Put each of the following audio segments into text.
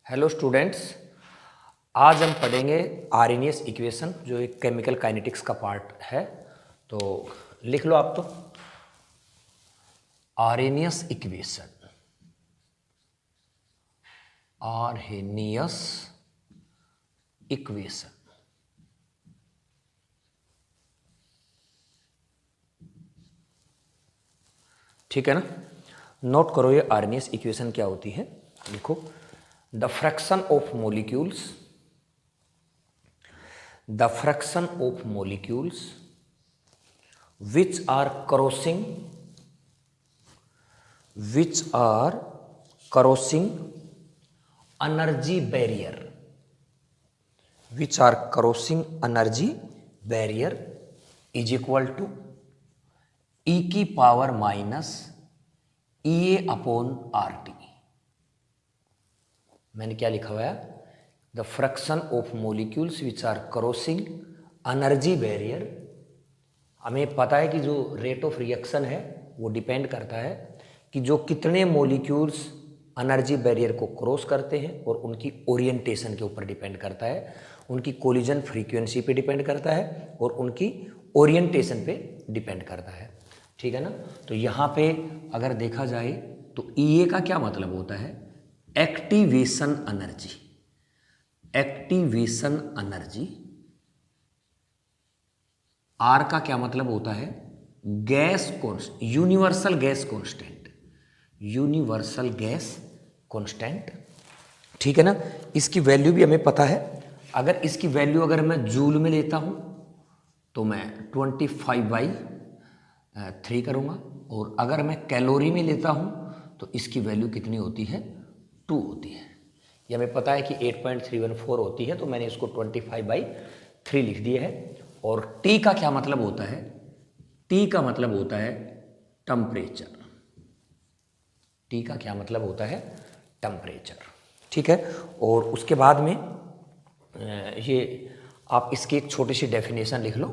Hello students, आज हम पढ़ेंगे आर्हेनियस इक्वेशन जो एक केमिकल काइनेटिक्स का पार्ट है। तो लिख लो आप तो आर्हेनियस इक्वेशन। आर्हेनियस इक्वेशन ठीक है ना। नोट करो ये आर्हेनियस इक्वेशन क्या होती है। लिखो the fraction of molecules which are crossing energy barrier is equal to e की power minus EA upon RT। मैंने क्या लिखा हुआ है? The fraction of molecules which are crossing energy barrier. हमें पता है कि जो रेट ऑफ रिएक्शन है वो डिपेंड करता है कि जो कितने मोलिक्यूल्स एनर्जी बैरियर को क्रॉस करते हैं, और उनकी ओरिएंटेशन के ऊपर डिपेंड करता है, उनकी कोलिजन फ्रीक्वेंसी पे डिपेंड करता है, और उनकी ओरिएंटेशन पे डिपेंड करता है। ठीक है ना। तो यहाँ पे अगर देखा जाए तो EA का क्या मतलब होता है? Activation energy. R का क्या मतलब होता है? Universal gas constant. ठीक है ना। इसकी वैल्यू भी हमें पता है। अगर इसकी वैल्यू अगर मैं जूल में लेता हूं तो मैं 25/3 करूंगा, और अगर मैं कैलोरी में लेता हूं तो इसकी वैल्यू कितनी होती है? 2 होती है। ये हमें पता है कि 8.314 होती है, तो मैंने इसको 25/3 लिख दिया है। और T का क्या मतलब होता है? T का मतलब होता है टेम्परेचर। T का क्या मतलब होता है? टेम्परेचर। ठीक है। और उसके बाद में ये आप इसकी एक छोटी सी डेफिनेशन लिख लो।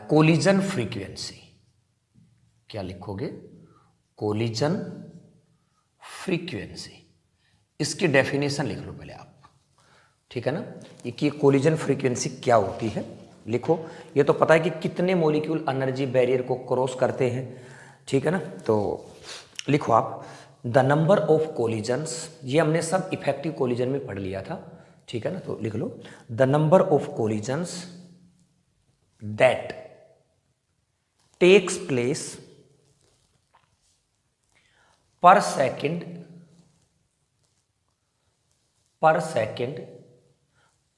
Collision frequency. क्या लिखोगे? Collision frequency. इसकी डेफिनेशन लिख लो पहले आप। ठीक है ना। ये कि कोलिजन फ्रीक्वेंसी क्या होती है लिखो। ये तो पता है कि कितने मॉलिक्यूल एनर्जी बैरियर को क्रॉस करते हैं। ठीक है ना। तो लिखो आप द नंबर ऑफ कोलिजन्स। ये हमने सब इफेक्टिव कोलिजन में पढ़ लिया था। ठीक है ना। तो लिख लो the number of collisions that takes place per second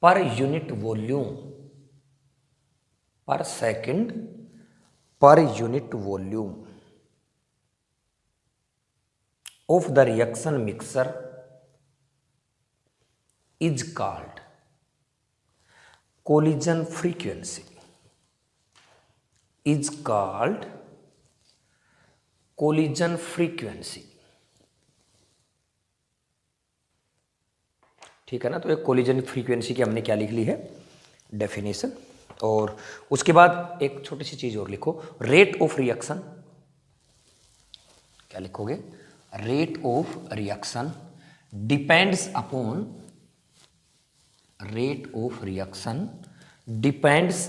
per unit volume of the reaction mixture is called collision frequency. ठीक है ना। तो एक कोलिजन फ्रीक्वेंसी की हमने क्या लिख ली है? डेफिनेशन। और उसके बाद एक छोटी सी चीज और लिखो, रेट ऑफ रिएक्शन। क्या लिखोगे? Rate of reaction depends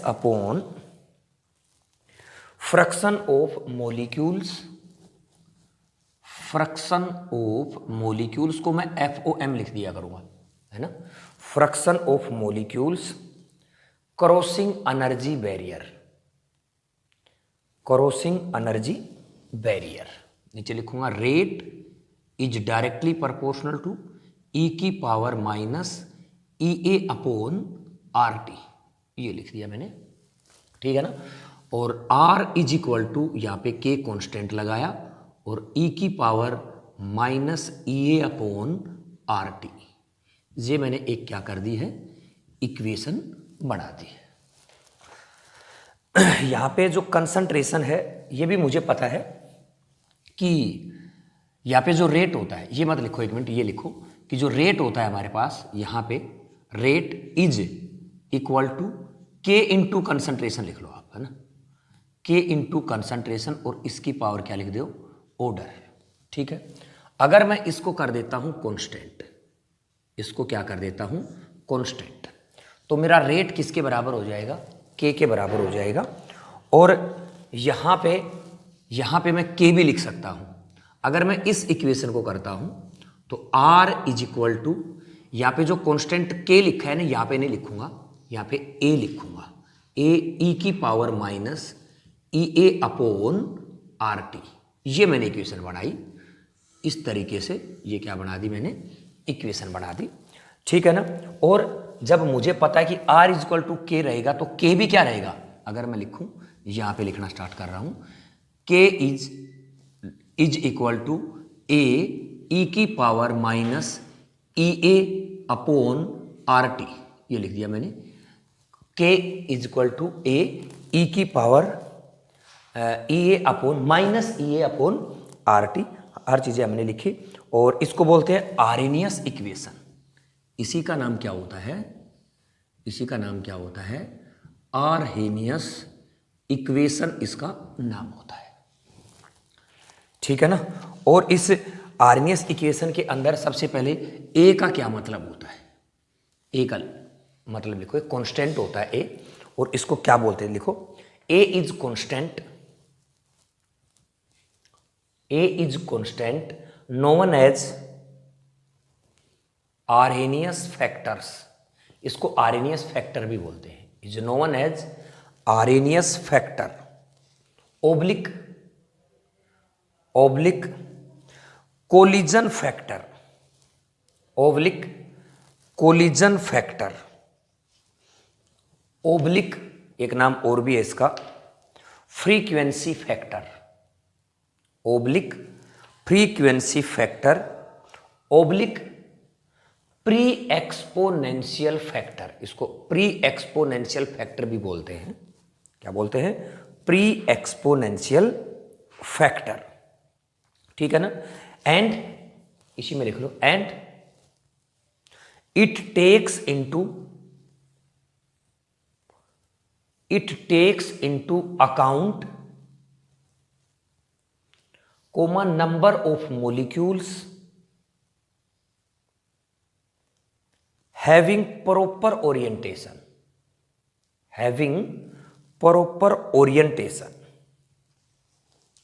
upon fraction of molecules को मैं FOM लिख दिया करूंगा, है ना। Fraction of molecules crossing energy barrier. नीचे लिखूंगा rate is directly proportional to E की power minus EA upon RT। ये लिख दिया मैंने। ठीक है ना। और R इज इक्वल टू, यहाँ पे K कांस्टेंट लगाया, और E की power minus EA upon RT। ये मैंने एक क्या कर दी है? इक्वेशन बना दी है। यहाँ पे जो कंसंट्रेशन है ये भी मुझे पता है कि यहाँ पे जो रेट होता है, ये मत लिखो, एक मिनट, ये लिखो कि जो रेट होता है हमारे पास यहाँ पे, rate is equal to K into concentration लिख लो आप, है ना। K इंटू कंसंट्रेशन, और इसकी पावर क्या लिख दो? ऑर्डर। ठीक है। अगर मैं इसको कर देता हूं कांस्टेंट, इसको क्या कर देता हूँ कांस्टेंट। तो मेरा रेट किसके बराबर हो जाएगा, के बराबर हो जाएगा। और यहाँ पे मैं के भी लिख सकता हूँ। अगर मैं इस इक्वेशन को करता हूँ तो R इज इक्वल टू, यहाँ पे जो कांस्टेंट के लिखा है ना, यहाँ पे नहीं लिखूंगा, यहाँ पे ए लिखूंगा, ए ई की पावर माइनस ई ए अपॉन आर टी। ये मैंने इक्वेशन बनाई इस तरीके से, ये क्या बना दी मैंने, इक्वेशन बना दी, ठीक है ना। और जब मुझे पता है कि R इज इक्वल टू के रहेगा तो के भी क्या रहेगा, अगर मैं लिखूं, यहां पे लिखना स्टार्ट कर रहा हूं, के इज इक्वल टू ए ई की पावर माइनस ई ए अपॉन आर टी, ये लिख दिया मैंने। के इज इक्वल टू ए ई की पावर ई ए अपॉन माइनस ई ए अपॉन आर टी, हर चीजें हमने लिखी। और इसको बोलते हैं आर्हेनियस इक्वेशन। इसी का नाम क्या होता है, इसी का नाम क्या होता है, आर्हेनियस इक्वेशन इसका नाम होता है, ठीक है ना। और इस आर्हेनियस इक्वेशन के अंदर सबसे पहले ए का क्या मतलब होता है, ए का मतलब लिखो, एक कांस्टेंट होता है ए, और इसको क्या बोलते हैं, लिखो, A is constant, A is constant known as Arrhenius factors. इसको आर्हेनियस फैक्टर भी बोलते हैं, is known as Arrhenius factor oblique collision factor, oblique collision factor, oblique एक नाम और भी है इसका, frequency factor, oblique frequency factor, oblique pre exponential factor. इसको प्री एक्सपोनेंशियल फैक्टर भी बोलते हैं, क्या बोलते हैं, प्री एक्सपोनेंशियल फैक्टर, ठीक है ना। एंड इसी में लिख लो, and it takes into account common number of molecules having proper orientation,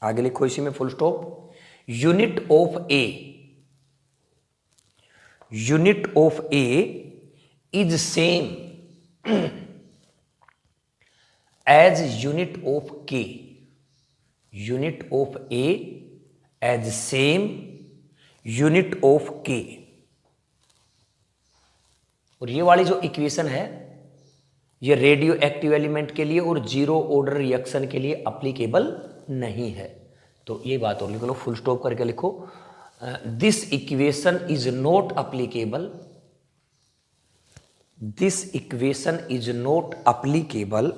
आगे लिखो इसी में full stop, unit of A is same as unit of K, unit of A as same unit of K. और ये वाली जो equation है ये रेडियो एक्टिव एलिमेंट के लिए और जीरो ऑर्डर रिएक्शन के लिए अप्लीकेबल नहीं है। तो ये बात और लिख लो, फुल स्टॉप करके लिखो, this equation is not applicable, this equation is not applicable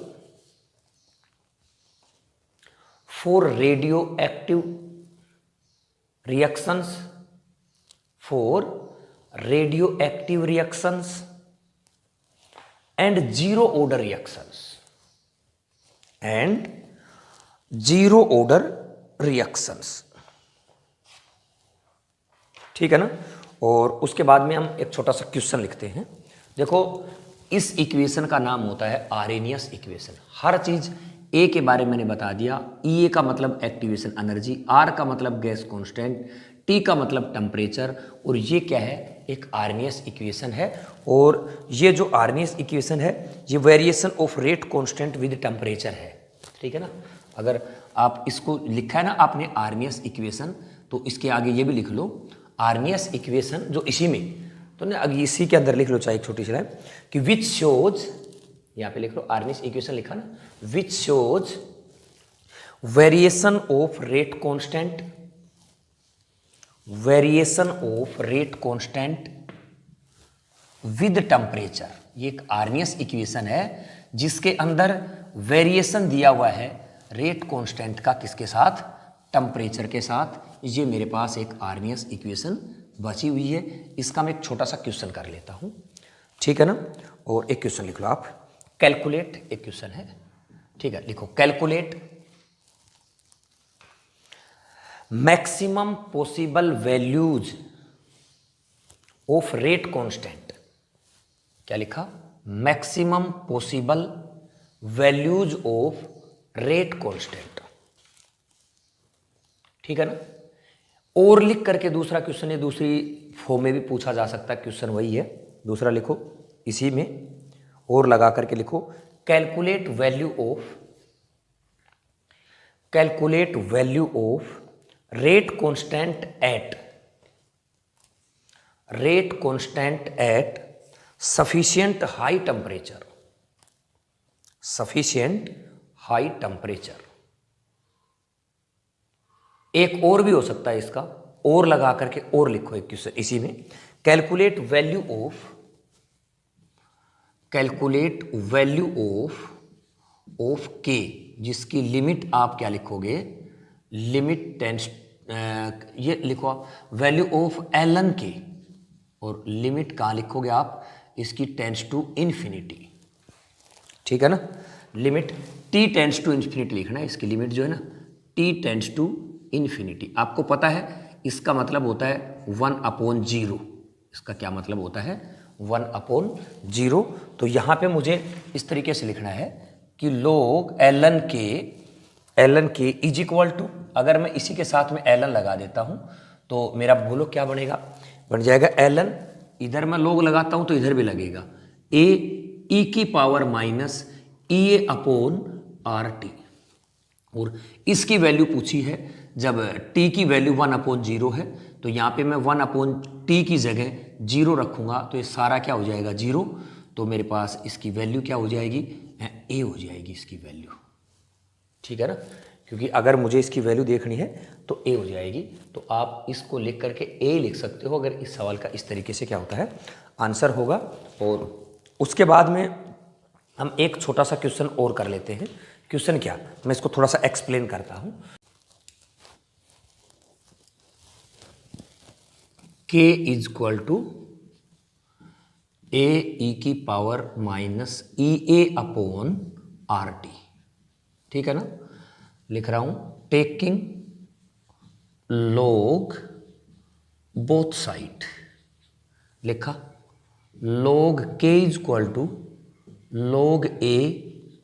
for radio active reactions, for radio active reactions and zero order reactions, and zero order reactions, ठीक है ना। और उसके बाद में हम एक छोटा सा क्वेश्चन लिखते हैं। देखो इस इक्वेशन का नाम होता है आर्हेनियस इक्वेशन। हर चीज ए के बारे में मैंने बता दिया, ई ए का मतलब एक्टिवेशन एनर्जी, आर का मतलब गैस कांस्टेंट, टी का मतलब टेम्परेचर, और ये क्या है, एक आर्हेनियस इक्वेशन है। और ये जो आर्हेनियस इक्वेशन है ये variation of rate constant with temperature है, ठीक है ना। अगर आप इसको लिखा है ना आपने आर्हेनियस इक्वेशन, तो इसके आगे ये भी लिख लो आर्हेनियस इक्वेशन, जो इसी में, तो ना अगर इसी के अंदर लिख लो चाहे एक छोटी सी लाइन कि विच शोज, यहाँ पे लिख लो आर्हेनियस इक्वेशन लिखा ना, which shows variation of rate constant, variation of rate constant with temperature. ये एक आर्हेनियस इक्वेशन है जिसके अंदर वेरिएशन दिया हुआ है रेट कांस्टेंट का, किसके साथ, टेम्परेचर के साथ। ये मेरे पास एक आर्हेनियस इक्वेशन बची हुई है, इसका मैं एक छोटा सा क्वेश्चन कर लेता हूं, ठीक है ना। और एक क्वेश्चन लिख लो आप, कैलकुलेट, एक क्वेश्चन है, ठीक है, लिखो calculate maximum possible values of rate constant, क्या लिखा, maximum possible values of rate constant, ठीक है ना। और लिख करके दूसरा क्वेश्चन है, दूसरी फॉर्म में भी पूछा जा सकता है, क्वेश्चन वही है, दूसरा लिखो इसी में और लगा करके लिखो, calculate value of rate constant eight sufficient high temperature. एक और भी हो सकता है इसका, और लगा करके और लिखो एक क्वेश्चन इसी में, कैलकुलेट वैल्यू ऑफ के, जिसकी लिमिट आप क्या लिखोगे, लिमिट टेंस, ये लिखो आप वैल्यू ऑफ ln के, और लिमिट कहाँ लिखोगे आप, इसकी टेंस टू इन्फिनिटी, ठीक है ना। Limit t tends to infinity लिखना है, इसकी लिमिट जो है ना t टेंस टू इन्फिनिटी। आपको पता है इसका मतलब होता है 1/0, इसका क्या मतलब होता है 1/0। तो यहाँ पे मुझे इस तरीके से लिखना है कि log ln के इज इक्वल टू, अगर मैं इसी के साथ में ln लगा देता हूँ तो मेरा बोलो क्या बनेगा, बन जाएगा ln, इधर मैं log लगाता हूँ तो इधर भी लगेगा, a e की पावर माइनस EA/RT। और इसकी वैल्यू पूछी है, जब t की वैल्यू 1/0 है तो यहाँ पे मैं 1/t की जगह 0 रखूँगा तो ये सारा क्या हो जाएगा 0, तो मेरे पास इसकी वैल्यू क्या हो जाएगी, a हो जाएगी इसकी वैल्यू, ठीक है ना। क्योंकि अगर मुझे इसकी वैल्यू देखनी है तो a हो जाएगी, तो आप इसको लिख करके a लिख सकते हो, अगर इस सवाल का इस तरीके से क्या होता है आंसर होगा। और उसके बाद में हम एक छोटा सा क्वेश्चन और कर लेते हैं। क्वेश्चन क्या, मैं इसको थोड़ा सा एक्सप्लेन करता हूं। k is equal to a e की पावर माइनस EA/RT, ठीक है ना। लिख रहा हूं, टेकिंग log बोथ साइड, लिखा log k is equal to log a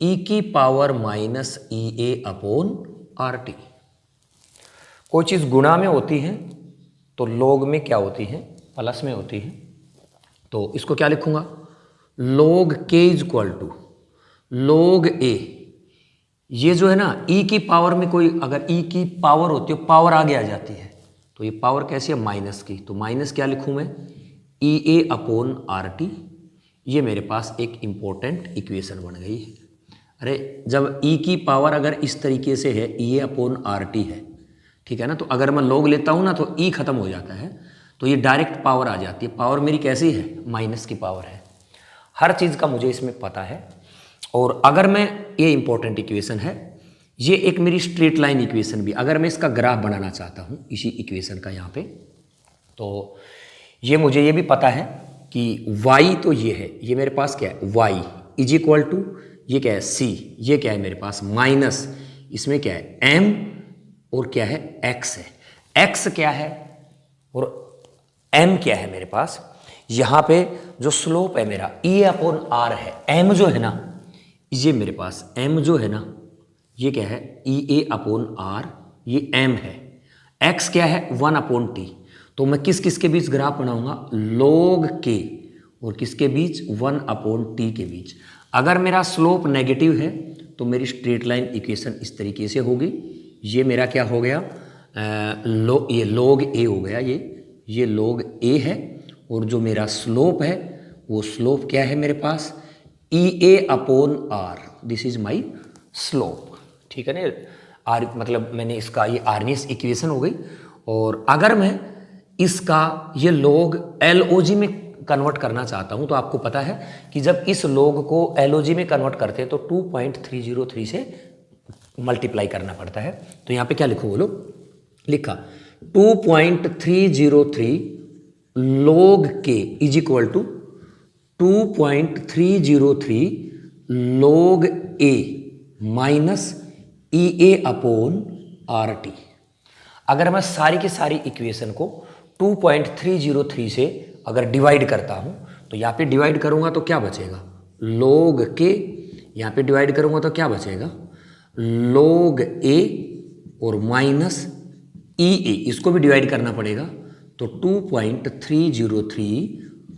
e की पावर माइनस EA/RT। कोई चीज गुणा में होती है तो log में क्या होती है, प्लस में होती है। तो इसको क्या लिखूंगा, log k is equal to log a, ये जो है ना e की पावर में कोई अगर e की पावर होती है, पावर आगे आ जाती है, तो ये पावर कैसी है माइनस की, तो माइनस क्या लिखूं मैं EA/RT। ये मेरे पास एक इंपॉर्टेंट इक्वेशन बन गई है। अरे जब e की पावर अगर इस तरीके से है EA/RT है, ठीक है ना, तो अगर मैं log लेता हूं ना तो e खत्म हो जाता है, तो ये डायरेक्ट पावर आ जाती है। पावर मेरी कैसी है, माइनस की पावर है। हर चीज़ का मुझे इसमें पता है। और अगर मैं, ये इंपॉर्टेंट इक्वेशन है, ये एक मेरी स्ट्रेट लाइन इक्वेशन भी, अगर मैं इसका ग्राफ बनाना चाहता हूँ इसी इक्वेशन का यहाँ पे, तो ये मुझे ये भी पता है कि y तो ये है, ये मेरे पास क्या है y इज इक्वल टू, ये क्या है c, ये क्या है मेरे पास माइनस, इसमें क्या है m और क्या है x है। x क्या है और m क्या है मेरे पास, यहाँ पे जो स्लोप है मेरा EA/R है, m जो है ना, ये मेरे पास m जो है ना, ये क्या है EA/R, ये m है। x क्या है 1/t। तो मैं किस किस के बीच ग्राफ बनाऊंगा, log k और किसके बीच 1/t के बीच। अगर मेरा स्लोप नेगेटिव है तो मेरी स्ट्रेट लाइन इक्वेशन इस तरीके से होगी। ये मेरा क्या हो गया, ये log a हो गया, ये log a है, और जो मेरा स्लोप है वो स्लोप क्या है मेरे पास EA/R, this is my slope, ठीक है ना। आर मतलब मैंने इसका ये आर्नियस इक्वेशन हो गई। और अगर मैं इसका ये log LOG में कन्वर्ट करना चाहता हूं, तो आपको पता है कि जब इस log को LOG में कन्वर्ट करते हैं तो 2.303 से मल्टीप्लाई करना पड़ता है। तो यहाँ पे क्या लिखो बोलो, लिखा 2.303 log k is equal to 2.303 log a minus EA/RT। अगर मैं सारी की सारी इक्वेशन को 2.303 से अगर डिवाइड करता हूँ तो यहाँ पे डिवाइड करूँगा तो क्या बचेगा, log k, यहाँ पे डिवाइड करूँगा तो क्या बचेगा, log a और माइनस ई ए, इसको भी डिवाइड करना पड़ेगा तो 2.303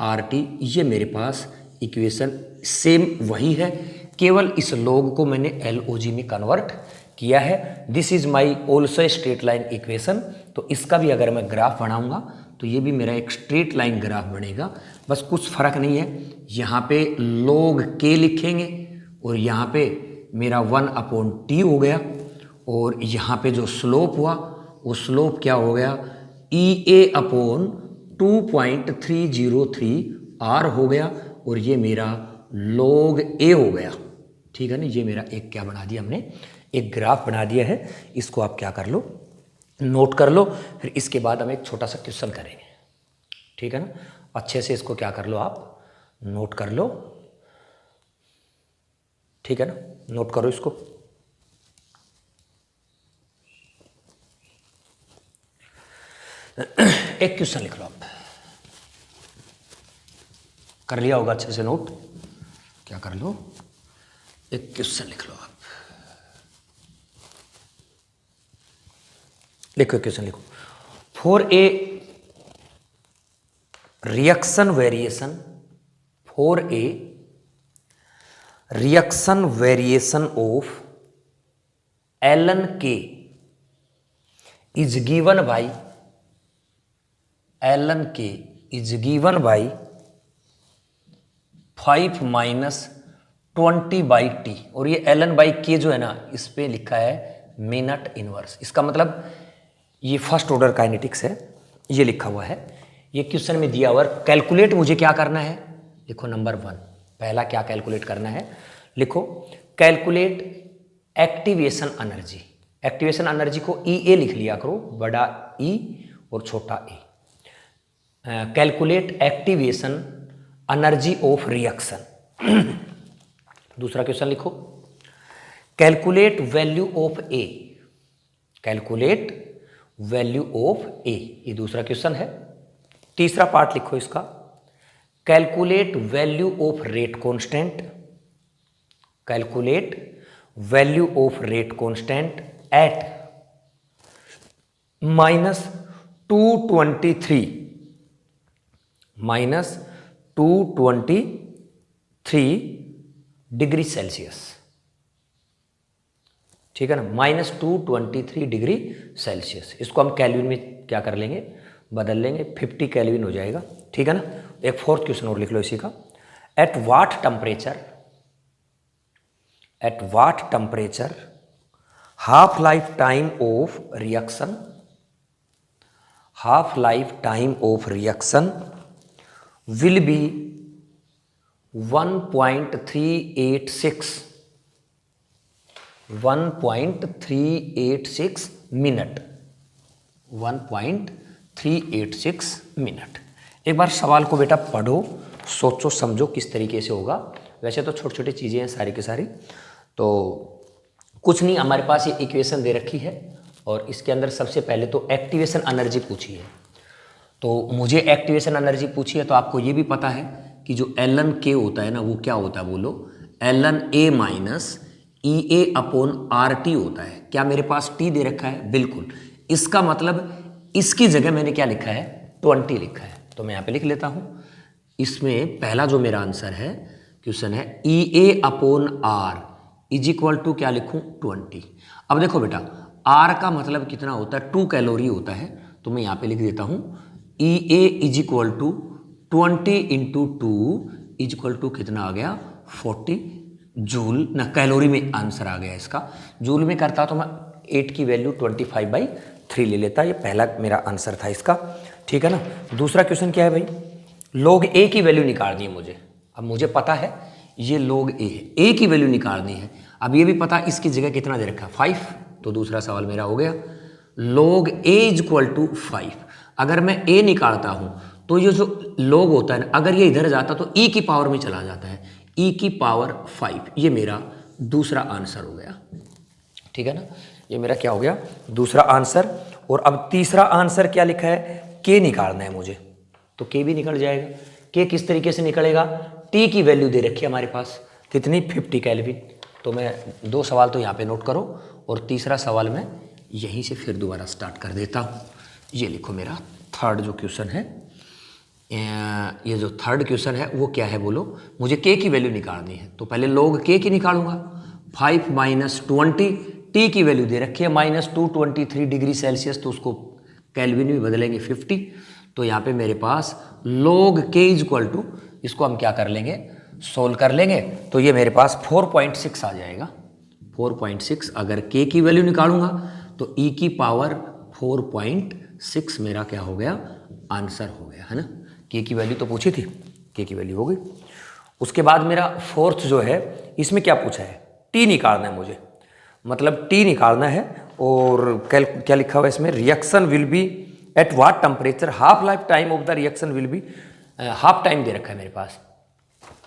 RT, ये मेरे पास इक्वेशन सेम वही है, केवल इस log को मैंने LOG में कन्वर्ट किया है। This is my also straight line equation. तो इसका भी अगर मैं ग्राफ बनाऊंगा तो ये भी मेरा एक स्ट्रेट लाइन ग्राफ बनेगा, बस कुछ फर्क नहीं है, यहाँ पे log k लिखेंगे और यहाँ पे मेरा 1/t हो गया, और यहाँ पे जो स्लोप हुआ वो स्लोप क्या हो गया, EA/2.303 R हो गया, और ये मेरा log a हो गया। ठीक है ना, ये मेरा एक क्या बना दिया हमने, एक ग्राफ बना दिया है। इसको आप क्या कर लो, नोट कर लो, फिर इसके बाद हम एक छोटा सा क्वेश्चन करेंगे। ठीक है ना, अच्छे से इसको क्या कर लो, आप नोट कर लो। ठीक है ना, नोट करो इसको। एक क्वेश्चन लिख लो, आप कर लिया होगा अच्छे से नोट, क्या कर लो, एक क्वेश्चन लिख लो, आप लिखो, क्वेश्चन लिखो। For a reaction variation, for a reaction variation of ln k is given by ln k is given by 5 - 20/t, और ये ln/k जो है ना, इस पे लिखा है मिनट इनवर्स। इसका मतलब ये फर्स्ट ऑर्डर काइनेटिक्स है, ये लिखा हुआ है, ये क्वेश्चन में दिया हुआ। कैलकुलेट मुझे क्या करना है, लिखो नंबर 1, पहला क्या कैलकुलेट करना है, लिखो calculate activation energy. Activation energy को EA लिख लिया करो, बड़ा E और छोटा a। Calculate activation energy of reaction. दूसरा क्वेश्चन लिखो, calculate value of A, calculate value of A, ये दूसरा क्वेश्चन है। तीसरा पार्ट लिखो इसका, calculate value of rate constant, calculate value of rate constant eight -223 degree Celsius. ठीक है ना, -223 डिग्री सेल्सियस। इसको हम केल्विन में क्या कर लेंगे, बदल लेंगे, 50 केल्विन हो जाएगा। ठीक है ना, एक फोर्थ क्वेश्चन और लिख लो इसी का, eight what temperature half life time of reaction, half life time of reaction will be 1.386 minute, 1.386 minute. एक बार सवाल को बेटा पढ़ो, सोचो समझो किस तरीके से होगा। वैसे तो छोटी छोटी चीज़ें हैं सारी की सारी, तो कुछ नहीं, हमारे पास ये इक्वेशन दे रखी है और इसके अंदर सबसे पहले तो एक्टिवेशन एनर्जी पूछी है। तो मुझे एक्टिवेशन एनर्जी पूछी है, तो आपको ये भी पता है कि जो ln k होता है ना, वो क्या होता है, बोलो ln a माइनस EA/RT होता है। क्या मेरे पास t दे रखा है, बिल्कुल। इसका मतलब इसकी जगह मैंने क्या लिखा है, 20 लिखा है। तो मैं यहाँ पे लिख लेता हूँ, इसमें पहला जो मेरा आंसर है, क्वेश्चन है EA/R इज इक्वल टू क्या लिखूँ, 20। अब देखो बेटा, R का मतलब कितना होता है, 2 कैलोरी होता है, तो मैं यहाँ पे लिख देता हूँ EA is equal to 20 × 2 is equal to कितना आ गया, 40 जूल ना, कैलोरी में आंसर आ गया इसका। जूल में करता तो मैं 8 की वैल्यू 25/3 ले लेता। ये पहला मेरा आंसर था इसका। ठीक है ना, दूसरा क्वेश्चन क्या है भाई, log A की वैल्यू निकालनी है मुझे। अब मुझे पता है ये log A है, A की वैल्यू निकालनी है। अब ये भी पता इसकी जगह कितना दे रखा है, 5। तो दूसरा सवाल मेरा हो गया, log A is equal to 5। अगर मैं A निकालता हूँ तो ये जो log होता है ना, अगर ये इधर जाता तो E की पावर में चला जाता है, E की पावर 5। ये मेरा दूसरा आंसर हो गया। ठीक है ना, ये मेरा क्या हो गया, दूसरा आंसर। और अब तीसरा आंसर क्या लिखा है, K निकालना है मुझे। तो के भी निकल जाएगा। के किस तरीके से निकलेगा, टी की वैल्यू दे रखी है हमारे पास कितनी, 50 केल्विन। तो मैं 2 सवाल तो यहाँ पे नोट करो और तीसरा सवाल मैं यहीं से फिर दोबारा स्टार्ट कर देता हूँ। ये लिखो मेरा थर्ड जो क्वेश्चन है, ये जो थर्ड क्वेश्चन है वो क्या है बोलो, मुझे के की वैल्यू निकालनी है। तो पहले log के की निकालूंगा। 5 - 20, टी की वैल्यू दे रखी है -223 डिग्री सेल्सियस, तो उसको केल्विन में बदलेंगे 50। तो यहाँ पे मेरे पास log k = इसको हम क्या कर लेंगे, सोल्व कर लेंगे। तो ये मेरे पास 4.6 आ जाएगा। 4.6 अगर k की वैल्यू निकालूंगा तो e की पावर 4.6 मेरा क्या हो गया, आंसर हो गया, है ना। k की वैल्यू तो पूछी थी, k की वैल्यू हो गई। उसके बाद मेरा फोर्थ जो है, इसमें क्या पूछा है, t निकालना है मुझे, मतलब t निकालना है। और क्या लिखा हुआ है इसमें, reaction will be at what temperature, half life time of the reaction will be, half time दे रखा है मेरे पास,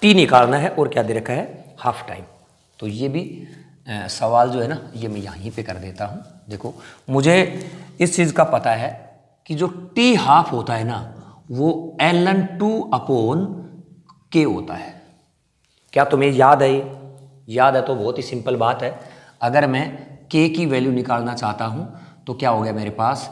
टी निकालना है और क्या दे रखा है, हाफ टाइम। तो ये भी सवाल जो है ना, ये मैं यहीं पे कर देता हूँ। देखो मुझे इस चीज़ का पता है कि जो टी हाफ होता है ना वो ln2/k होता है। क्या तुम्हें याद है, याद है तो बहुत ही सिंपल बात है। अगर मैं k की वैल्यू निकालना चाहता हूँ तो क्या हो गया मेरे पास,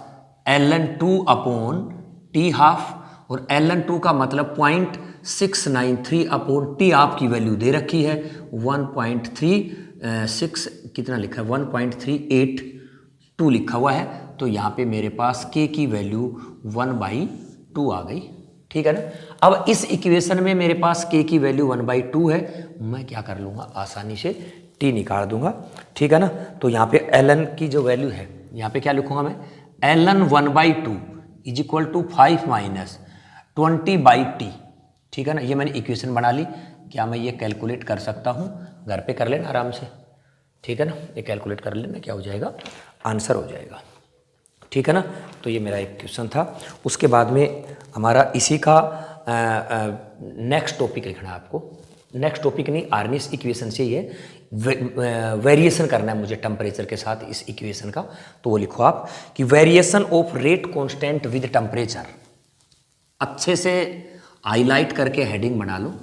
ln2/t हाफ, और ln2 का मतलब 0.693/t आपकी वैल्यू दे रखी है 1.36, कितना लिखा है 1.382 लिखा हुआ है। तो यहाँ पे मेरे पास k की वैल्यू 1/2 आ गई, ठीक है ना। अब इस इक्वेशन में मेरे पास k की वैल्यू 1/2 है, मैं क्या कर लूँगा, आसानी से t निकाल दूंगा, ठीक है ना। तो यहाँ पे ln की जो वैल्यू है, यहाँ पे क्या लिखूंगा मैं, ln 1/2 = 5 - 20/t, ठीक है ना। ये मैंने इक्वेशन बना ली। क्या मैं ये कैलकुलेट कर सकता हूँ, घर पे कर लेना आराम से, ठीक है ना। ये कैलकुलेट कर लेना, क्या हो जाएगा, आंसर हो जाएगा, ठीक है ना। तो ये मेरा एक क्वेश्चन था। उसके बाद में हमारा इसी का नेक्स्ट टॉपिक लिखना है आपको। नेक्स्ट टॉपिक नहीं, आर्निस इक्वेशन से ही है, वेरिएशन करना है मुझे टेम्परेचर के साथ इस इक्वेशन का। तो वो लिखो आप कि variation of rate constant with temperature. अच्छे से हाईलाइट करके हेडिंग बना लो,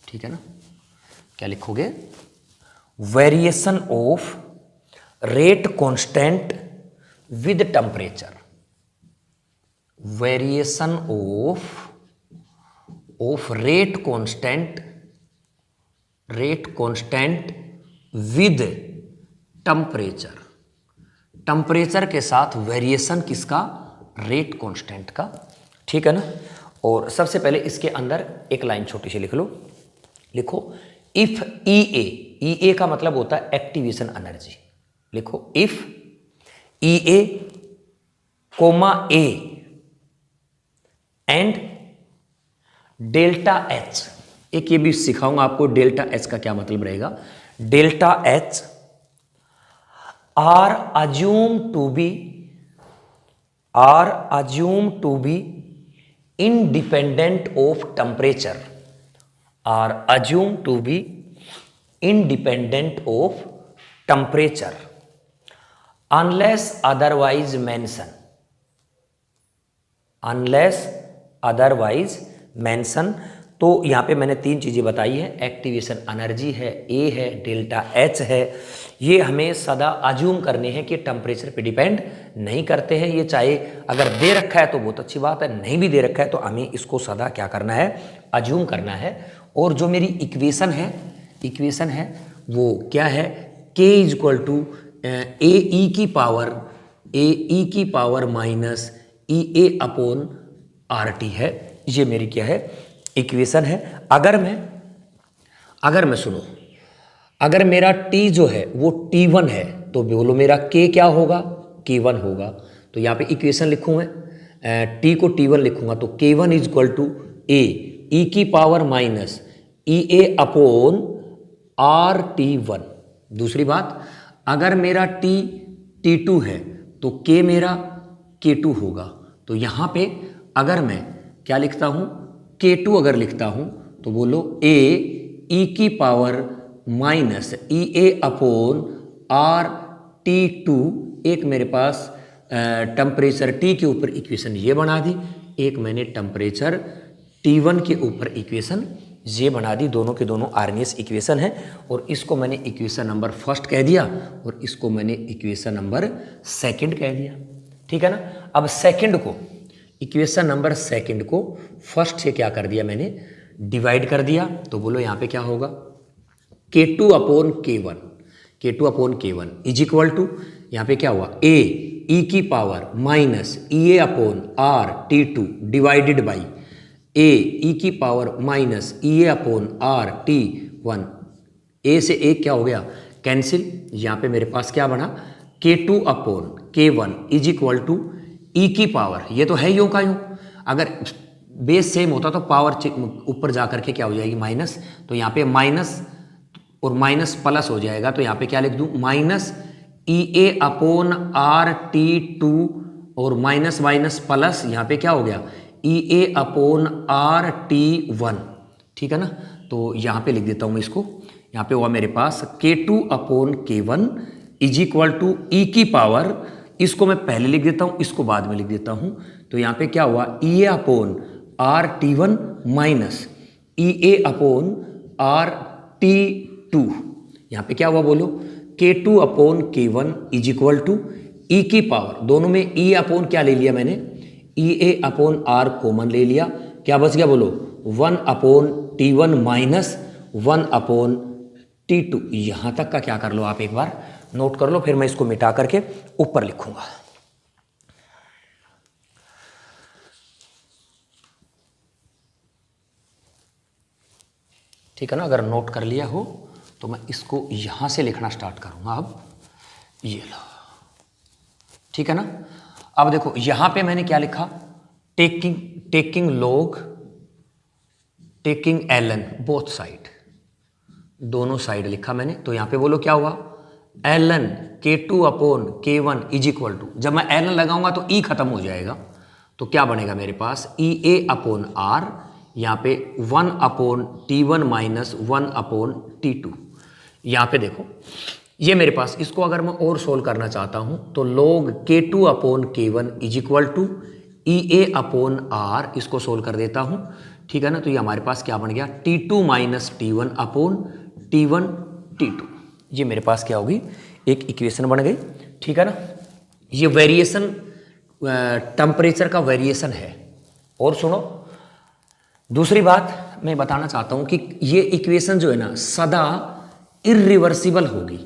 ठीक है ना। क्या लिखोगे, variation of rate constant with temperature, variation of rate constant with temperature. Temperature के साथ वेरिएशन किसका, रेट कांस्टेंट का, ठीक है ना। और सबसे पहले इसके अंदर एक लाइन छोटी सी लिख लो, लिखो इफ ई ए का मतलब होता है एक्टिवेशन एनर्जी। लिखो if EA, A and delta H। एक ये भी सिखाऊंगा आपको डेल्टा H का क्या मतलब रहेगा। Delta H are assume to be independent of temperature, are assumed to be independent of temperature unless otherwise mention। तो यहाँ पे मैंने 3 चीज़ें बताई है, एक्टिवेशन एनर्जी है, ए है, डेल्टा एच है। ये हमें सदा अज्यूम करने हैं कि टेम्परेचर पे डिपेंड नहीं करते हैं। ये चाहे अगर दे रखा है तो बहुत अच्छी बात है, नहीं भी दे रखा है तो हमें इसको सदा क्या करना है, अज्यूम करना है। और जो मेरी इक्वेशन है वो क्या है, k = AE की पावर माइनस EA/RT है। ये मेरी क्या है, इक्वेशन है। अगर मैं सुनो, अगर मेरा T जो है वो T1 है तो बोलो मेरा K क्या होगा, K1 होगा। तो यहाँ पे इक्वेशन लिखूँ मैं, T को T1 लिखूंगा तो K1 = A E की पावर माइनस EA/RT1। दूसरी बात, अगर मेरा T T2 है तो K मेरा K2 होगा। तो यहाँ पे अगर मैं क्या लिखता हूँ, K2 अगर लिखता हूँ तो बोलो A E की पावर माइनस EA/RT2। एक मेरे पास टेम्परेचर T के ऊपर इक्वेशन ये बना दी, एक मैंने टेम्परेचर T1 के ऊपर इक्वेशन ये बना दी, दोनों के दोनों आर्नियस इक्वेशन है, और इसको मैंने इक्वेशन नंबर फर्स्ट कह दिया और इसको मैंने इक्वेशन नंबर सेकंड कह दिया। ठीक है ना। अब सेकंड को, इक्वेशन नंबर सेकंड को फर्स्ट से क्या कर दिया मैंने, डिवाइड कर दिया। तो बोलो यहाँ पे क्या होगा, K2 upon K1, K2 upon K1 is equal to, यहाँ पे क्या हुआ, A e की power minus EA upon R T2 divided by A e की power minus EA upon R T1। A से A क्या हो गया, कैंसिल। यहाँ पे मेरे पास क्या बना, K2 upon K1 is equal to E की पावर, ये तो है यूं का यूं, अगर बेस सेम होता तो पावर ऊपर जा करके क्या हो जाएगी, माइनस। तो यहाँ पे माइनस और माइनस प्लस हो जाएगा, तो यहाँ पे क्या लिख दूं, minus EA upon R T2 और माइनस माइनस प्लस, यहाँ पे क्या हो गया, EA अपॉन R T1। ठीक है ना। तो यहाँ पे लिख देता हूँ मैं इसको, यहाँ पे हुआ मेरे पास K2 upon K1 is equal to E की पावर, इसको मैं पहले लिख देता हूँ, इसको बाद में लिख देता हूँ। तो यहाँ पे क्या हुआ, EA upon R T1 minus EA upon R T2। यहाँ पे क्या हुआ बोलो, K2 upon K1 is equal to E की पावर, दोनों में E अपॉन क्या ले लिया मैंने, EA अपॉन R कॉमन ले लिया, क्या बच गया बोलो, 1 upon T1 minus 1 upon T2। यहाँ तक का क्या कर लो आप एक बार नोट कर लो, फिर मैं इसको मिटा करके ऊपर लिखूंगा। ठीक है ना। अगर नोट कर लिया हो तो मैं इसको यहां से लिखना स्टार्ट करूंगा। अब ये लो, ठीक है ना। अब देखो यहां पे मैंने क्या लिखा, taking log taking ln both side, दोनों साइड लिखा मैंने। तो यहां पे बोलो क्या हुआ, ln K2 upon K1 is equal to, जब मैं ln लगाऊंगा तो E खत्म हो जाएगा, तो क्या बनेगा मेरे पास, EA अपॉन R, यहाँ पे 1 upon T1 minus 1 upon T2। यहाँ पे देखो ये मेरे पास, इसको अगर मैं और सोल्व करना चाहता हूँ तो log K2 upon K1 is equal to EA upon R, इसको सोल्व कर देता हूँ। ठीक है ना। तो ये हमारे पास क्या बन गया, T2 minus T1 upon T1 T2। ये मेरे पास क्या होगी, एक इक्वेशन बन गई। ठीक है ना। ये वेरिएशन टेम्परेचर का वेरिएशन है। और सुनो, दूसरी बात मैं बताना चाहता हूं कि ये इक्वेशन जो है ना सदा इरिवर्सिबल होगी,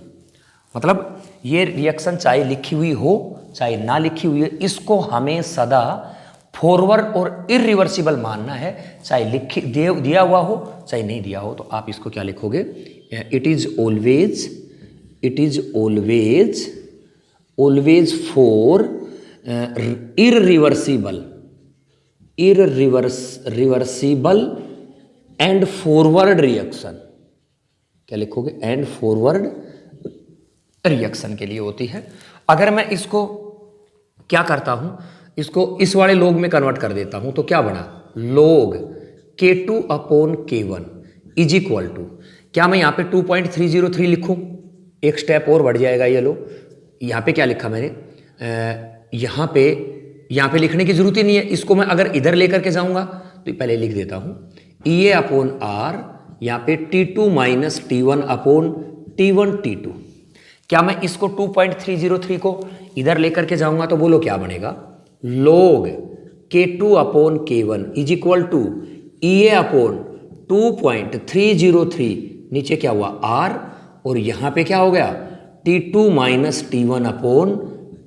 मतलब ये रिएक्शन चाहे लिखी हुई हो चाहे ना लिखी हुई है, इसको हमें सदा फॉरवर्ड और इरिवर्सिबल मानना है, चाहे दिया हुआ हो चाहे नहीं दिया हो। तो आप इसको क्या लिखोगे, it is always for irreversible and forward reaction. क्या लिखोगे, एंड फॉरवर्ड रिएक्शन के लिए होती है। अगर मैं इसको क्या करता हूं, इसको इस वाले लॉग में कन्वर्ट कर देता हूं तो क्या बना, log K2 upon K1 is equal to, क्या मैं यहां पे 2.303 लिखूं, एक स्टेप और बढ़ जाएगा ये लो। यहां पे क्या लिखा मैंने, यहां पे लिखने की जरूरत ही नहीं है, इसको मैं अगर इधर लेकर के जाऊंगा तो पहले लिख देता हूं EA अपॉन R, यहां पे T2 minus T1 upon T1 T2। क्या मैं इसको 2.303 को इधर लेकर के जाऊंगा तो बोलो क्या बनेगा, log K2 upon K1 is equal to EA upon 2.303, नीचे क्या हुआ R, और यहां पे क्या हो गया T2 minus T1 upon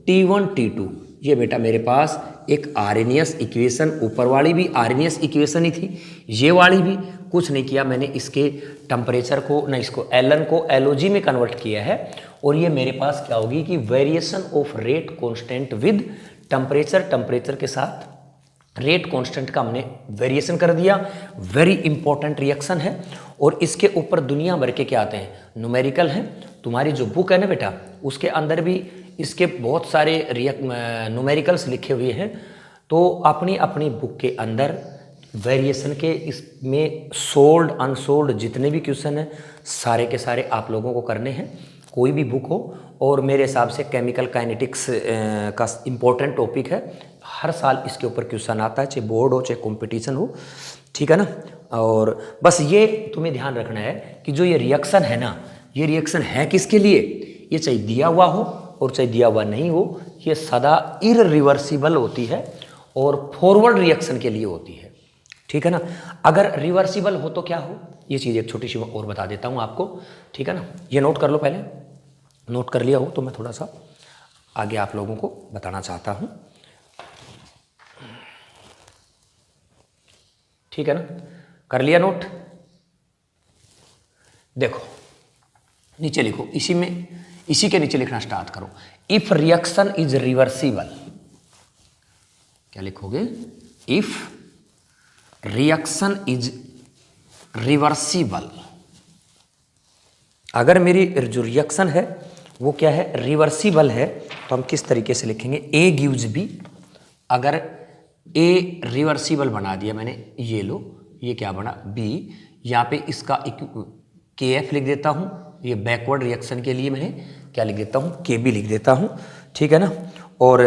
T1 T2। ये बेटा मेरे पास एक आर्नियस इक्वेशन, ऊपर वाली भी आर्नियस इक्वेशन ही थी, ये वाली भी। कुछ नहीं किया मैंने, इसके टेम्परेचर को ना, इसको ln को LOG में कन्वर्ट किया है, और ये मेरे पास क्या होगी कि variation of rate constant with temperature के साथ रेट कांस्टेंट का हमने वेरिएशन कर दिया। वेरी इंपॉर्टेंट रिएक्शन है, और इसके ऊपर दुनिया भर के क्या आते हैं, न्यूमेरिकल हैं। तुम्हारी जो बुक है ना बेटा, उसके अंदर भी इसके बहुत सारे न्यूमेरिकल्स लिखे हुए हैं। तो अपनी अपनी बुक के अंदर वेरिएशन के इसमें सोल्ड अनसोल्ड जितने भी क्वेश्चन हैं सारे के सारे आप लोगों को करने हैं, कोई भी बुक हो। और मेरे हिसाब से केमिकल काइनेटिक्स का इम्पोर्टेंट टॉपिक है, हर साल इसके ऊपर क्वेश्चन आता है, चाहे बोर्ड हो चाहे कंपटीशन हो, ठीक है ना। और बस ये तुम्हें ध्यान रखना है कि जो ये रिएक्शन है ना, ये रिएक्शन है किसके लिए, ये चाहे दिया हुआ हो और चाहे दिया हुआ नहीं हो, ये सदा इररिवर्सिबल होती है और फॉरवर्ड रिएक्शन के लिए होती है, ठीक है ना। अगर रिवर्सिबल हो तो क्या हो, ये चीज़ एक छोटी सी और बता देता हूँ आपको, ठीक है ना। ये नोट कर लो, पहले नोट कर लिया हो तो मैं थोड़ा सा आगे आप लोगों को बताना चाहता हूँ, ठीक है ना। कर लिया नोट, देखो नीचे लिखो, इसी के नीचे लिखना स्टार्ट करो। इफ रिएक्शन इज रिवर्सिबल, क्या लिखोगे, इफ रिएक्शन इज रिवर्सिबल, अगर मेरी जो रिएक्शन है वो क्या है, रिवर्सिबल है, तो हम किस तरीके से लिखेंगे, ए गिव्स बी। अगर ए रिवर्सिबल बना दिया मैंने, ये लो, ये क्या बना बी, यहाँ पे इसका के एफ लिख देता हूँ, ये बैकवर्ड रिएक्शन के लिए मैंने क्या लिख देता हूँ, के बी लिख देता हूँ, ठीक है ना। और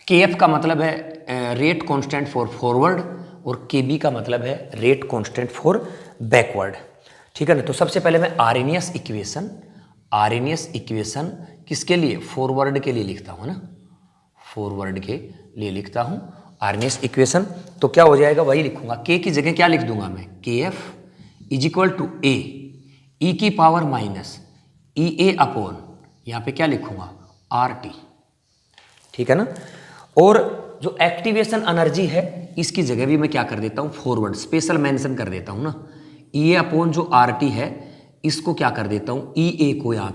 के एफ का मतलब है रेट कांस्टेंट फॉर फॉरवर्ड और के बी का मतलब है रेट कांस्टेंट फॉर बैकवर्ड, ठीक है ना। तो सबसे पहले मैं आर्हेनियस इक्वेशन किसके लिए, फॉरवर्ड के लिए लिखता हूँ ना, फॉरवर्ड के लिए लिखता हूँ आर्हेनियस इक्वेशन। तो क्या हो जाएगा, वही लिखूंगा, के की जगह क्या लिख दूंगा मैं, के एफ इज इक्वल टू ए ई की पावर माइनस ई ए अपॉन, यहाँ पे क्या लिखूंगा, आर टी, ठीक है ना। और जो एक्टिवेशन एनर्जी है इसकी जगह भी मैं क्या कर देता हूँ, फॉरवर्ड स्पेशल मेंशन कर देता हूँ ना, ई ए अपॉन जो आर टी है इसको क्या कर देता हूँ, ई ए को यहाँ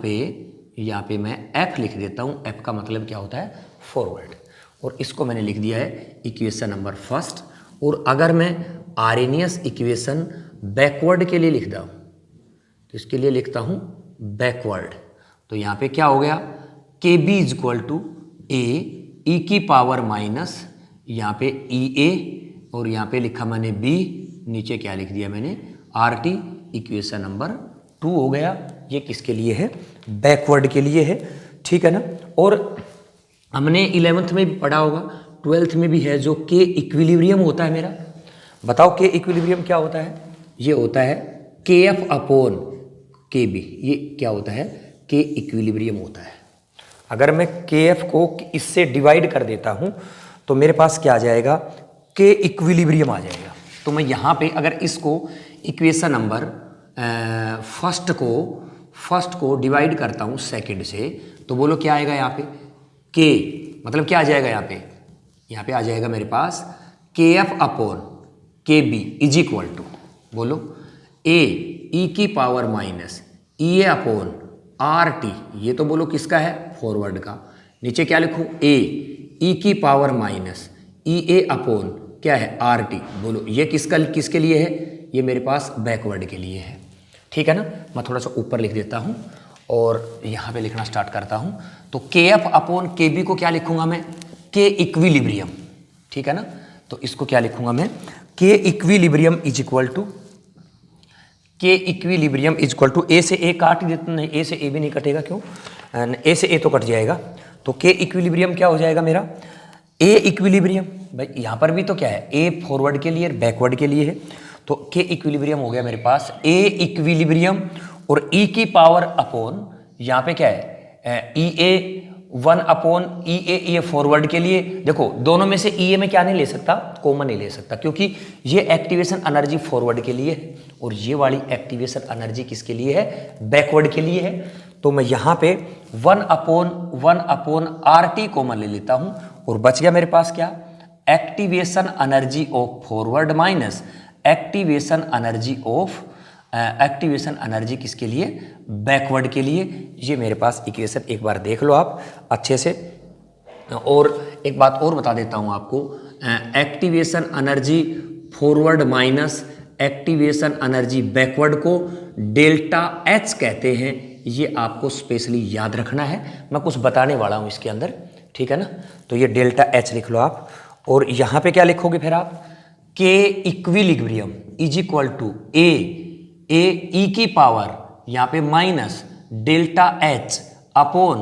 पे मैं एफ लिख देता हूँ, एफ का मतलब क्या होता है, फॉरवर्ड, और इसको मैंने लिख दिया है इक्वेशन नंबर फर्स्ट। और अगर मैं आर्हेनियस इक्वेशन बैकवर्ड के लिए लिखता हूँ तो इसके लिए लिखता हूँ बैकवर्ड, तो यहाँ पे क्या हो गया, के बी इज इक्वल टू ए ई की पावर माइनस यहाँ पे ई ए, और यहाँ पे लिखा मैंने बी, नीचे क्या लिख दिया मैंने, आर टी, इक्वेशन नंबर 2 हो गया। ये किसके लिए है, बैकवर्ड के लिए है, ठीक है ना। और हमने 11th में भी पढ़ा होगा, 12th में भी है, जो के इक्विलिब्रियम होता है मेरा, बताओ के इक्विलिब्रियम क्या होता है, ये होता है के एफ अपॉन के बी, ये क्या होता है, के इक्विलिब्रियम होता है। अगर मैं के एफ को इससे डिवाइड कर देता हूं तो मेरे पास क्या आ जाएगा, के इक्विलिब्रियम आ जाएगा। तो मैं यहाँ पे अगर इसको इक्वेशन नंबर फर्स्ट को डिवाइड करता हूँ सेकंड से, तो बोलो क्या आएगा यहाँ पे, के मतलब क्या आ जाएगा यहाँ पे आ जाएगा मेरे पास के एफ अपॉन के बी इज इक्वल टू, बोलो ए ई की पावर माइनस ई ए अपॉन आर टी, ये तो बोलो किसका है, फॉरवर्ड का। नीचे क्या लिखूं, ए ई की पावर माइनस ई ए अपॉन क्या है, आर टी, बोलो ये किसके लिए है, ये मेरे पास बैकवर्ड के लिए है, ठीक है ना। मैं थोड़ा सा ऊपर लिख देता हूँ और यहाँ पे लिखना स्टार्ट करता हूँ। तो के एफ अपॉन के बी को क्या लिखूंगा मैं, के इक्विलिब्रियम, ठीक है ना। तो इसको क्या लिखूंगा मैं, के इक्विलिब्रियम इज इक्वल टू, के इक्विलिब्रियम इज इक्वल टू, ए से ए काट देते, नहीं ए से ए भी नहीं कटेगा, क्यों, ए से ए तो कट जाएगा, तो के इक्विलिब्रियम क्या हो जाएगा मेरा, ए इक्विलिब्रियम, भाई यहाँ पर भी तो क्या है, ए फॉरवर्ड के लिए बैकवर्ड के लिए है, तो के इक्विलिब्रियम हो गया मेरे पास ए इक्विलिब्रियम, और ई की पावर अपॉन यहाँ पे क्या है, ई ए 1 अपॉन ई ए फॉरवर्ड के लिए। देखो दोनों में से ई ए में क्या नहीं ले सकता, कॉमन नहीं ले सकता, क्योंकि ये एक्टिवेशन एनर्जी फॉरवर्ड के लिए है और ये वाली एक्टिवेशन एनर्जी किसके लिए है, बैकवर्ड के लिए है। तो मैं यहाँ पे 1 अपॉन आर टी कॉमन ले लेता हूँ और बच गया मेरे पास क्या, activation energy of forward minus activation energy किसके लिए, बैकवर्ड के लिए। ये मेरे पास इक्वेशन एक बार देख लो आप अच्छे से। और एक बात और बता देता हूँ आपको, activation energy forward minus activation energy backward को डेल्टा एच कहते हैं, ये आपको स्पेशली याद रखना है, मैं कुछ बताने वाला हूँ इसके अंदर, ठीक है ना। तो ये डेल्टा एच लिख लो आप, और यहाँ पे क्या लिखोगे फिर आप, के इक्विलिब्रियम इज इक्वल टू ए ई की पावर यहाँ पे minus delta H upon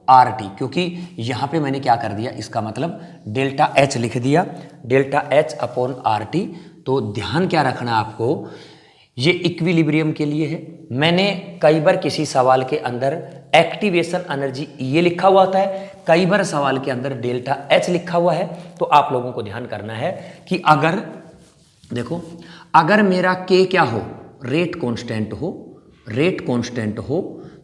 R T, क्योंकि यहाँ पे मैंने क्या कर दिया, इसका मतलब डेल्टा एच लिख दिया, delta H upon R T. तो ध्यान क्या रखना आपको, ये इक्विलिब्रियम के लिए है। मैंने कई बार किसी सवाल के अंदर एक्टिवेशन एनर्जी ये लिखा हुआ होता है, कई बार सवाल के अंदर डेल्टा एच लिखा हुआ है। तो आप लोगों को ध्यान करना है कि अगर देखो, अगर मेरा के क्या हो, रेट कांस्टेंट हो, रेट कांस्टेंट हो,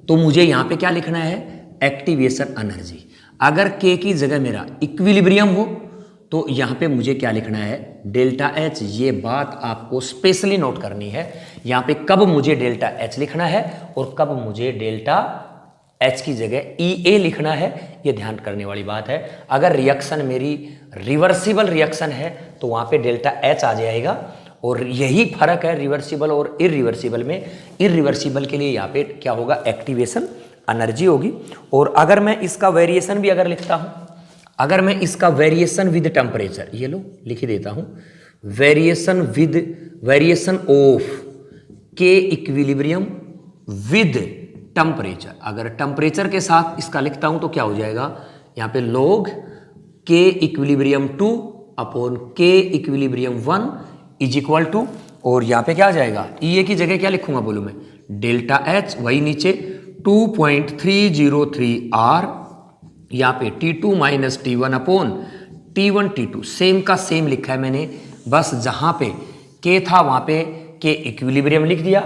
तो मुझे यहां पे क्या लिखना है, एक्टिवेशन एनर्जी। अगर के की जगह मेरा इक्विलिब्रियम हो तो यहां पे मुझे क्या लिखना है, डेल्टा एच। ये बात आपको स्पेशली नोट करनी है, यहां पे कब मुझे डेल्टा एच लिखना है और कब मुझे डेल्टा एच की जगह ई ए लिखना है, ये ध्यान करने वाली बात है। अगर रिएक्शन मेरी रिवर्सिबल रिएक्शन है तो वहां पे डेल्टा एच आ जाएगा, और यही फर्क है रिवर्सिबल और इरिवर्सिबल में। इरिवर्सिबल के लिए यहाँ पे क्या होगा, एक्टिवेशन एनर्जी होगी। और अगर मैं इसका वेरिएशन भी अगर लिखता हूँ, अगर मैं इसका वेरिएशन विद टेम्परेचर, ये लो लिख ही देता हूँ, वेरिएशन ऑफ के इक्विलिब्रियम विद टेम्परेचर, अगर टेम्परेचर के साथ इसका लिखता हूँ तो क्या हो जाएगा, यहाँ पे log के इक्विलिब्रियम 2 अपॉन के इक्विलिब्रियम 1 इज इक्वल टू, और यहाँ पे क्या आ जाएगा, ई ए की जगह क्या लिखूंगा बोलो मैं, डेल्टा एच, वही नीचे 2.303 आर, यहाँ पे T2 minus T1 upon T1 T2, same का सेम लिखा है मैंने, बस जहां पे के था वहां पे के इक्विलिब्रियम लिख दिया,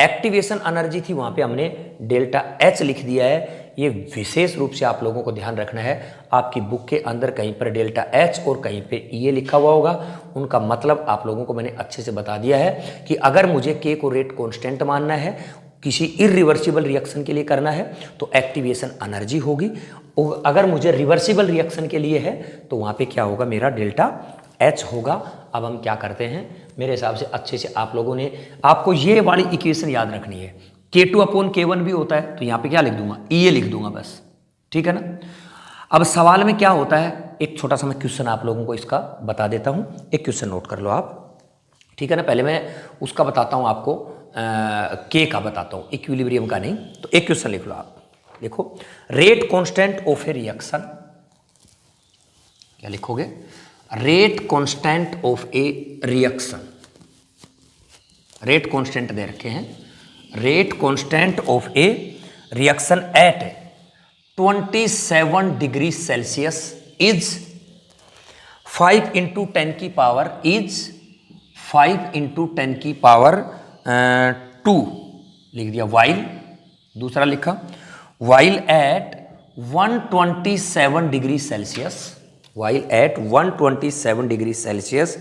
एक्टिवेशन एनर्जी थी वहां पे हमने डेल्टा एच लिख दिया है। ये विशेष रूप से आप लोगों को ध्यान रखना है, आपकी बुक के अंदर कहीं पर डेल्टा एच और कहीं पे ये लिखा हुआ होगा, उनका मतलब आप लोगों को मैंने अच्छे से बता दिया है कि अगर मुझे के को रेट कांस्टेंट मानना है, किसी इरिवर्सिबल रिएक्शन के लिए करना है तो एक्टिवेशन एनर्जी होगी, और अगर मुझे रिवर्सिबल रिएक्शन के लिए है तो वहां पे क्या होगा, मेरा डेल्टा एच होगा। अब हम क्या करते हैं, मेरे हिसाब से अच्छे से आप लोगों ने, आपको ये वाली इक्वेशन याद रखनी है, K2 अपॉन K1 भी होता है, तो यहाँ पे क्या लिख दूंगा, ये लिख दूंगा बस, ठीक है ना। अब सवाल में क्या होता है, एक छोटा सा मैं क्वेश्चन आप लोगों को इसका बता देता हूँ, एक क्वेश्चन नोट कर लो आप, ठीक है ना। पहले मैं उसका बताता हूँ आपको, के का बताता हूँ, इक्विलिब्रियम का नहीं। तो एक क्वेश्चन लिख लो आप, देखो, rate constant of a reaction, क्या लिखोगे, rate constant of a reaction, rate constant दे रखे हैं, rate constant of a reaction at 27 degree Celsius is 5 into 10 की पावर इज 5 इंटू 10 की पावर 2 लिख दिया, वाइल, दूसरा लिखा, while at 127 degree Celsius, while at 127 degree Celsius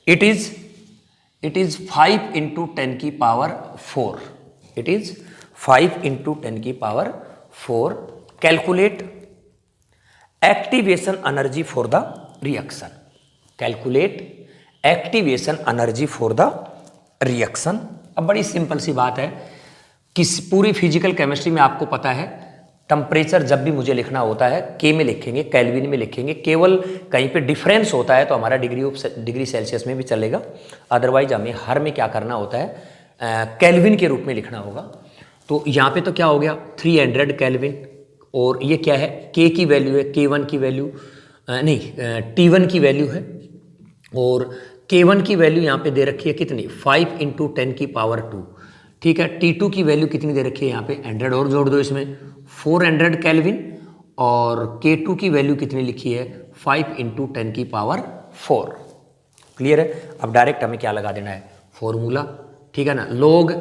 it is 5 into 10 की पावर 4, it is 5 into 10 की power 4। Calculate activation energy for the reaction, calculate activation energy for the reaction. अब बड़ी simple सी बात है, किस पूरी फिजिकल केमिस्ट्री में आपको पता है, टेम्परेचर जब भी मुझे लिखना होता है के में लिखेंगे, केल्विन में लिखेंगे, केवल कहीं पे डिफरेंस होता है तो हमारा डिग्री सेल्सियस में भी चलेगा, अदरवाइज हमें हर में क्या करना होता है, केल्विन के रूप में लिखना होगा। तो यहाँ पे तो क्या हो गया, 300 केल्विन, और ये क्या है, के की वैल्यू है, K1 की वैल्यू नहीं, T1 की वैल्यू है, और K1 की वैल्यू यहाँ पे दे रखी है कितनी, 5 इंटू 10 की पावर 2, ठीक है। T2 की वैल्यू कितनी दे रखी है, यहाँ पे 100 और जोड़ दो इसमें, 400 केल्विन, और K2 की वैल्यू कितनी लिखी है, 5 इंटू 10 की पावर 4। क्लियर है। अब डायरेक्ट हमें क्या लगा देना है, फॉर्मूला, ठीक है ना। लोग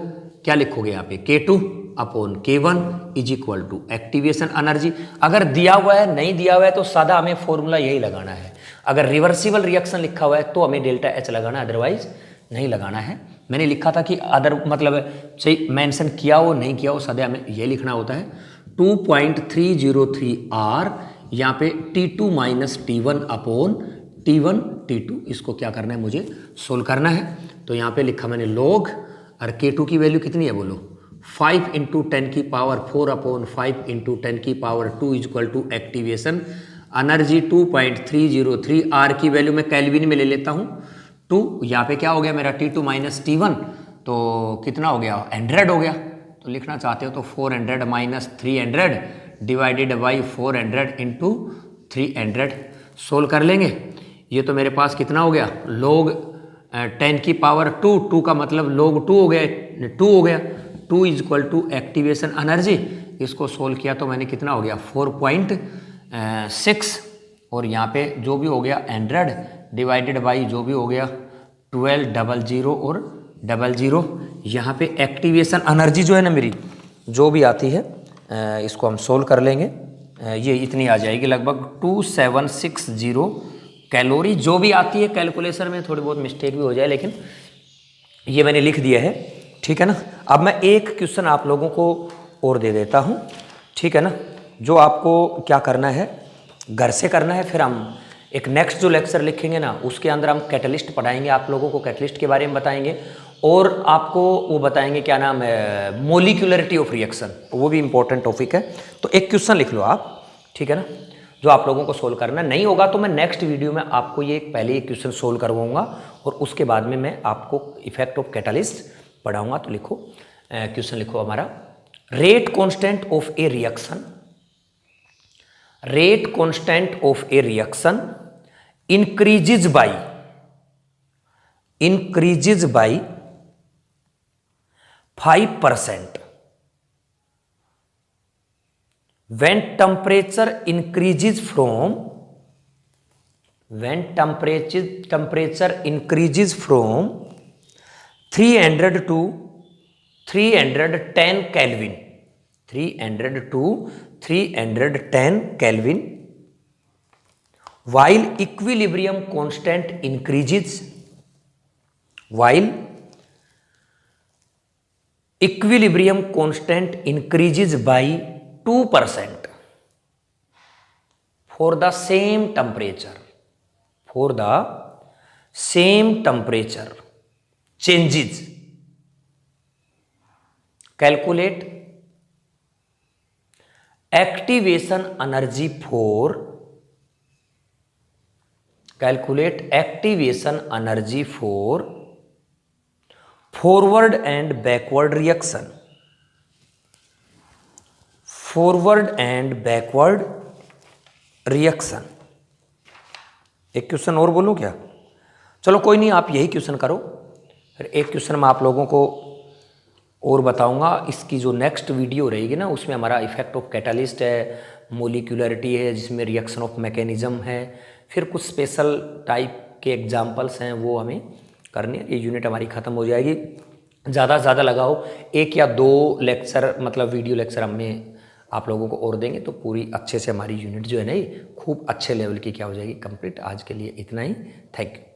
क्या लिखोगे यहाँ पे, K2 upon K1 is equal to activation energy. अगर दिया हुआ है, नहीं दिया हुआ है तो सादा हमें फॉर्मूला यही लगाना है। अगर रिवर्सिबल रिएक्शन लिखा हुआ है तो हमें डेल्टा एच लगाना है, अदरवाइज नहीं लगाना है। मैंने लिखा था कि अदर मतलब सही मेंशन किया हो नहीं किया हो, सदा हमें ये लिखना होता है 2.303 आर, यहाँ पे T2 minus T1 upon T1 T2, इसको क्या करना है, मुझे सोल्व करना है। तो यहाँ पे लिखा मैंने log, और K2 की वैल्यू कितनी है बोलो, 5 इंटू 10 की पावर 4 अपॉन 5 इंटू 10 की power 2 is equal to activation energy 2.303 R की वैल्यू मैं केल्विन में ले लेता हूँ 2। यहाँ पे क्या हो गया मेरा T2 माइनस T1, तो कितना हो गया, 100 हो गया। तो लिखना चाहते हो तो 400 minus 300 divided by 400 into 300 solve कर लेंगे। ये तो मेरे पास कितना हो गया, log 10 की पावर 2, 2 का मतलब log 2 हो गया, 2 हो गया। 2 is equal to activation energy, इसको सोल्व किया तो मैंने कितना हो गया 4.6, और यहाँ पे जो भी हो गया 100 डिवाइडेड बाई जो भी हो गया 1200 और 00। यहाँ पे एक्टिवेशन एनर्जी जो है ना मेरी, जो भी आती है इसको हम सोल्व कर लेंगे। ये इतनी आ जाएगी लगभग 2760 कैलोरी, जो भी आती है कैलकुलेशन में थोड़ी बहुत मिस्टेक भी हो जाए, लेकिन ये मैंने लिख दिया है, ठीक है ना। अब मैं एक क्वेश्चन आप लोगों को और दे देता हूँ, ठीक है ना, जो आपको क्या करना है, घर से करना है। फिर हम एक नेक्स्ट जो लेक्चर लिखेंगे ना, उसके अंदर हम कैटलिस्ट पढ़ाएंगे, आप लोगों को कैटलिस्ट के बारे में बताएंगे, और आपको वो बताएंगे क्या नाम है, मोलिकुलरिटी ऑफ रिएक्शन, वो भी इंपॉर्टेंट टॉपिक है। तो एक क्वेश्चन लिख लो आप, ठीक है ना, जो आप लोगों को सोल्व करना नहीं होगा तो मैं नेक्स्ट वीडियो में आपको ये पहले एक क्वेश्चन सोल्व करवाऊंगा, और उसके बाद में मैं आपको इफेक्ट ऑफ कैटलिस्ट पढ़ाऊंगा। तो लिखो, क्वेश्चन लिखो हमारा, rate constant of a reaction, rate constant of a reaction increases by 5% when temperature increases from 300 to 310 Kelvin, 300 to 310 Kelvin, while equilibrium constant increases, while equilibrium constant increases by 2% for the same temperature, for the same temperature changes. Calculate activation energy for, calculate activation energy for forward and backward reaction, forward and backward reaction। एक question और बोलूं क्या? चलो कोई नहीं, आप यही question करो, फिर एक क्वेश्चन मैं आप लोगों को और बताऊंगा। इसकी जो नेक्स्ट वीडियो रहेगी ना, उसमें हमारा इफेक्ट ऑफ कैटालिस्ट है, मोलिकुलरिटी है, जिसमें रिएक्शन ऑफ मैकेनिज्म है, फिर कुछ स्पेशल टाइप के एग्जाम्पल्स हैं, वो हमें करनी है। ये यूनिट हमारी ख़त्म हो जाएगी। ज़्यादा से ज़्यादा लगाओ, 1 या 2 लेक्चर, मतलब वीडियो लेक्चर हमें आप लोगों को और देंगे तो पूरी अच्छे से हमारी यूनिट जो है ना, खूब अच्छे लेवल की क्या हो जाएगी, कंप्लीट। आज के लिए इतना ही, थैंक यू।